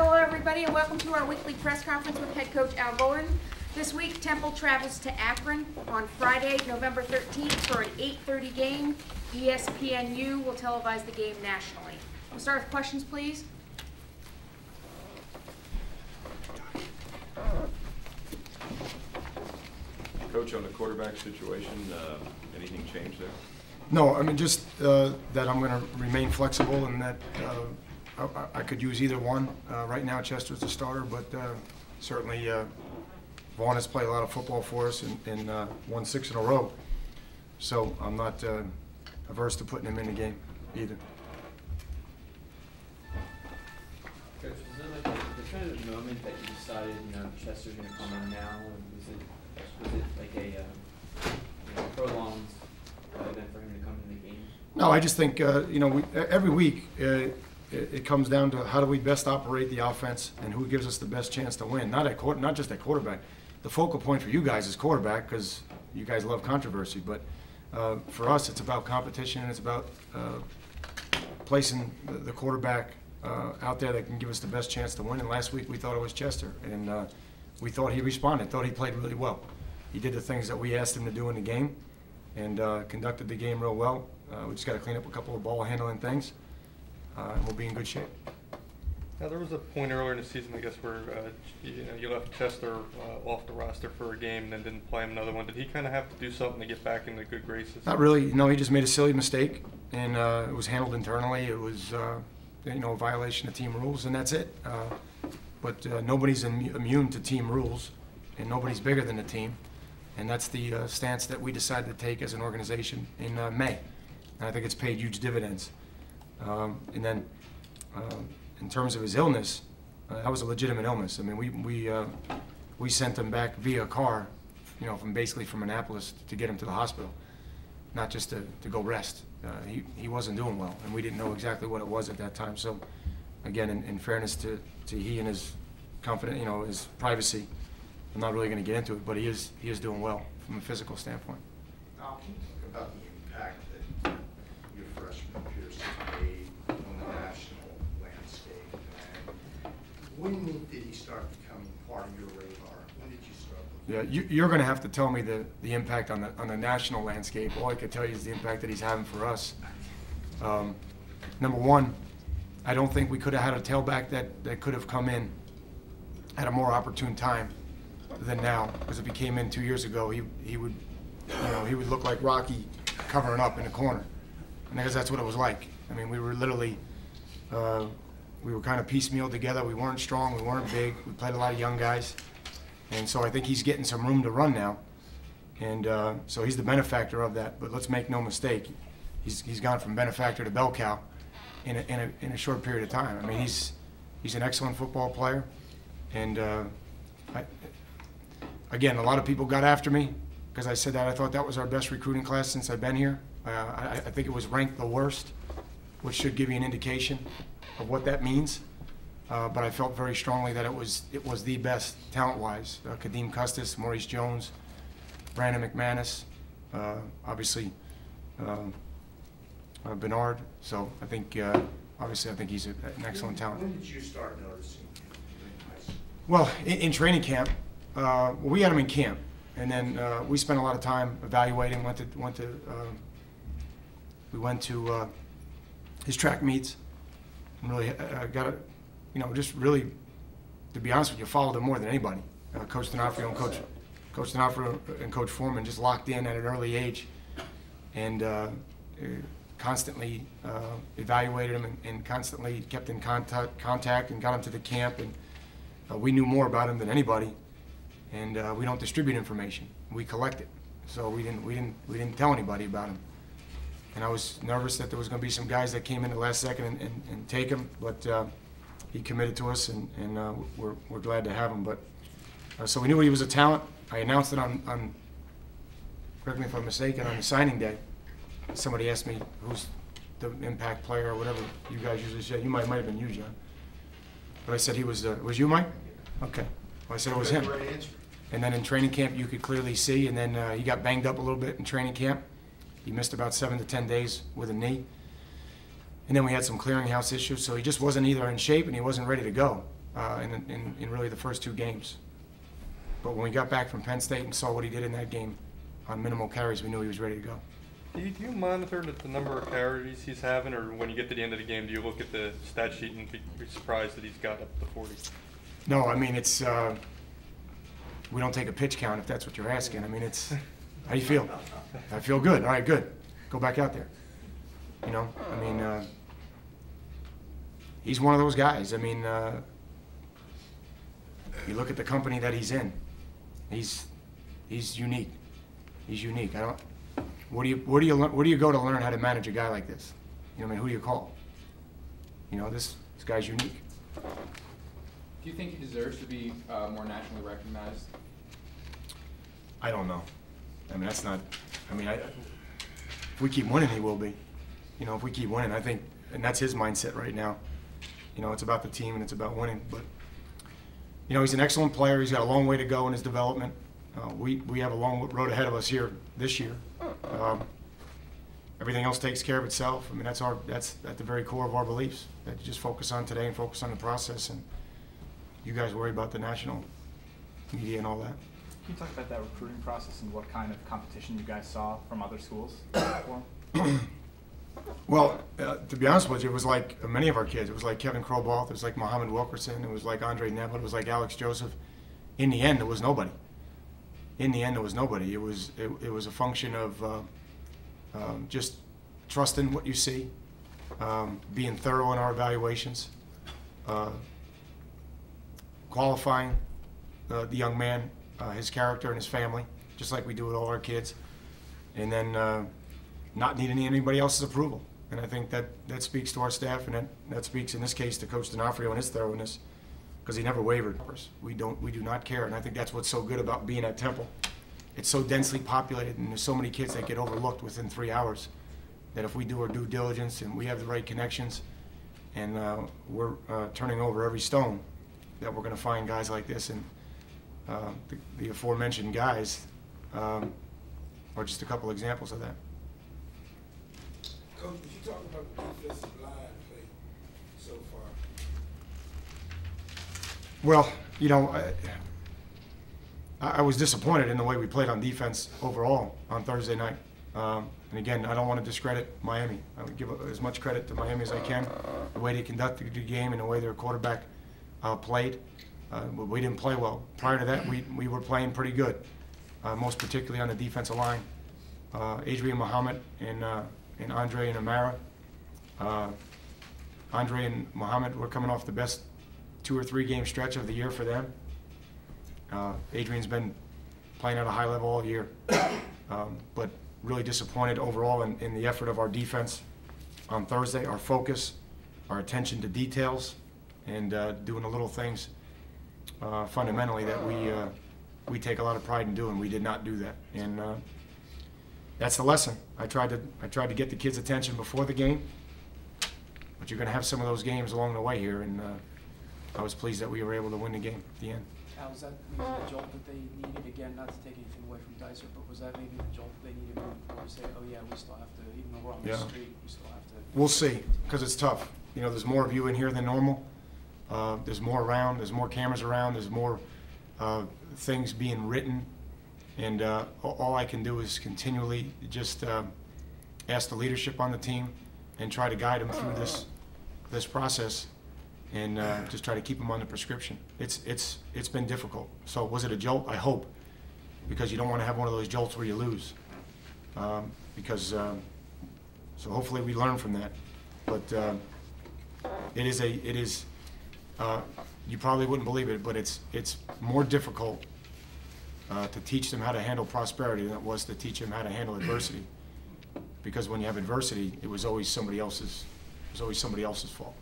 Hello everybody and welcome to our weekly press conference with head coach Al Golden. This week Temple travels to Akron on Friday, November 13th for an 8:30 game. ESPNU will televise the game nationally. We'll start with questions, please. Coach, on the quarterback situation, anything changed there? No, I mean just that I'm going to remain flexible and that I could use either one. Right now Chester's the starter, but certainly Vaughn has played a lot of football for us and won 6 in a row. So I'm not averse to putting him in the game either. Coach, was there like a definitive moment that you decided, Chester's going to come in now? Or was it like a prolonged event for him to come in the game? No, I just think every week it comes down to how do we best operate the offense and who gives us the best chance to win. Not just at quarterback. The focal point for you guys is quarterback because you guys love controversy, but for us it's about competition and it's about placing the quarterback out there that can give us the best chance to win. And last week we thought it was Chester, and we thought he responded, thought he played really well. He did the things that we asked him to do in the game and conducted the game real well. We just got to clean up a couple of ball handling things, and we'll be in good shape. Now, there was a point earlier in the season, I guess, where you left Chester off the roster for a game and then didn't play him another one. Did he kind of have to do something to get back into good graces? Not really. No, he just made a silly mistake, and it was handled internally. It was a violation of team rules, and that's it. But nobody's immune to team rules, and nobody's bigger than the team. And that's the stance that we decided to take as an organization in May. And I think it's paid huge dividends. And then in terms of his illness, that was a legitimate illness. I mean, we sent him back via car, from Annapolis to get him to the hospital, not just to go rest. He wasn't doing well, and we didn't know exactly what it was at that time. So, again, in fairness to he and his his privacy, I'm not really going to get into it, but he is doing well from a physical standpoint. Now, can you talk about the impact that your freshman Pierce has made on the national landscape? And when did he start becoming part of your radar? When did you start looking? Yeah, you're going to have to tell me the impact on the national landscape. All I can tell you is the impact that he's having for us. Number one, I don't think we could have had a tailback that could have come in at a more opportune time than now, because if he came in 2 years ago, he would look like Rocky covering up in the corner, and because that's what it was like. I mean, we were literally we were kind of piecemeal together. We weren't strong, we weren't big. We played a lot of young guys, and so I think he's getting some room to run now, and so he's the benefactor of that. But let's make no mistake, he's gone from benefactor to bell cow in a short period of time. I mean, he's an excellent football player, and again, a lot of people got after me because I said that I thought that was our best recruiting class since I've been here. I think it was ranked the worst, which should give you an indication of what that means. But I felt very strongly that it was the best talent-wise. Kadeem Custis, Maurice Jones, Brandon McManus, obviously Bernard. So I think obviously I think he's an excellent talent. When did you start noticing him in high school? Well, in training camp. We had him in camp, and then we spent a lot of time evaluating. We went to his track meets, and really got just really, to be honest with you, followed him more than anybody. Coach D'Onofrio and Coach Foreman just locked in at an early age, and constantly evaluated him and constantly kept in contact and got him to the camp, and we knew more about him than anybody. And we don't distribute information; we collect it. So we didn't tell anybody about him. And I was nervous that there was going to be some guys that came in the last second and take him, but he committed to us, and we're glad to have him. But so we knew he was a talent. I announced it on correct me if I'm mistaken, on the signing day. Somebody asked me who's the impact player or whatever you guys usually say. You might have been you, John. But I said he was. Was you, Mike? Okay. Well, I said it was him. Great answer. And then in training camp, you could clearly see. And then he got banged up a little bit in training camp. He missed about 7 to 10 days with a knee. And then we had some clearinghouse issues, so he just wasn't either in shape and he wasn't ready to go. in really the first 2 games. But when we got back from Penn State and saw what he did in that game on minimal carries, we knew he was ready to go. Do you monitor the number of carries he's having, or when you get to the end of the game, do you look at the stat sheet and be surprised that he's got up to 40? No, I mean, it's, we don't take a pitch count if that's what you're asking. I mean, it's, how do you feel? I feel good. All right, good. Go back out there. You know, I mean, he's one of those guys. I mean, you look at the company that he's in. He's unique. He's unique. Where do you go to learn how to manage a guy like this? You know, I mean, who do you call? You know, this guy's unique. Do you think he deserves to be more nationally recognized? I don't know. I mean, that's not. I mean, if we keep winning, he will be. You know, if we keep winning, I think, and that's his mindset right now. You know, it's about the team and it's about winning. But you know, he's an excellent player. He's got a long way to go in his development. We have a long road ahead of us here this year. Everything else takes care of itself. I mean, that's at the very core of our beliefs, that you just focus on today and focus on the process, and you guys worry about the national media and all that. Can you talk about that recruiting process and what kind of competition you guys saw from other schools for him? Well, to be honest with you, it was like many of our kids. It was like Kevin Crowball. It was like Muhammad Wilkerson. It was like Andre Neville. It was like Alex Joseph. In the end, there was nobody. In the end, there was nobody. It was a function of just trusting what you see, being thorough in our evaluations, qualifying the young man, his character and his family, just like we do with all our kids, and then not needing anybody else's approval. And I think that speaks to our staff, and that speaks in this case to Coach D'Onofrio and his thoroughness, because he never wavered. We do not care, and I think that's what's so good about being at Temple. It's so densely populated, and there's so many kids that get overlooked within 3 hours, that if we do our due diligence and we have the right connections, and we're turning over every stone, that we're going to find guys like this. And the aforementioned guys are just a couple examples of that. Coach, would you talk about the defensive line play so far? Well, you know, I was disappointed in the way we played on defense overall on Thursday night. And again, I don't want to discredit Miami. I would give as much credit to Miami as I can, the way they conducted the game and the way their quarterback played. But we didn't play well. Prior to that, we were playing pretty good, most particularly on the defensive line. Adrian Muhammad and Andre and Amara. Andre and Muhammad were coming off the best 2 or 3 game stretch of the year for them. Adrian's been playing at a high level all year, but really disappointed overall in the effort of our defense on Thursday, our focus, our attention to details, and doing the little things fundamentally that we take a lot of pride in doing. We did not do that, and that's the lesson. I tried to get the kids' attention before the game, but you're going to have some of those games along the way here, and I was pleased that we were able to win the game at the end. Al, was that maybe the jolt that they needed, again, not to take anything away from Dicer, but was that maybe the jolt that they needed moving forward to say, oh yeah, we still have to, even though we're on the street, we still have to... We'll see, because it's tough. You know, there's more of you in here than normal. There's more around, there's more cameras around, there's more things being written, and all I can do is continually just ask the leadership on the team and try to guide them through this process, and just try to keep them on the prescription. It's been difficult. So was it a jolt? I hope, because you don't want to have one of those jolts where you lose. So hopefully we learn from that. But it is you probably wouldn't believe it, but it's more difficult to teach them how to handle prosperity than it was to teach them how to handle adversity. Because when you have adversity, it was always somebody else's fault.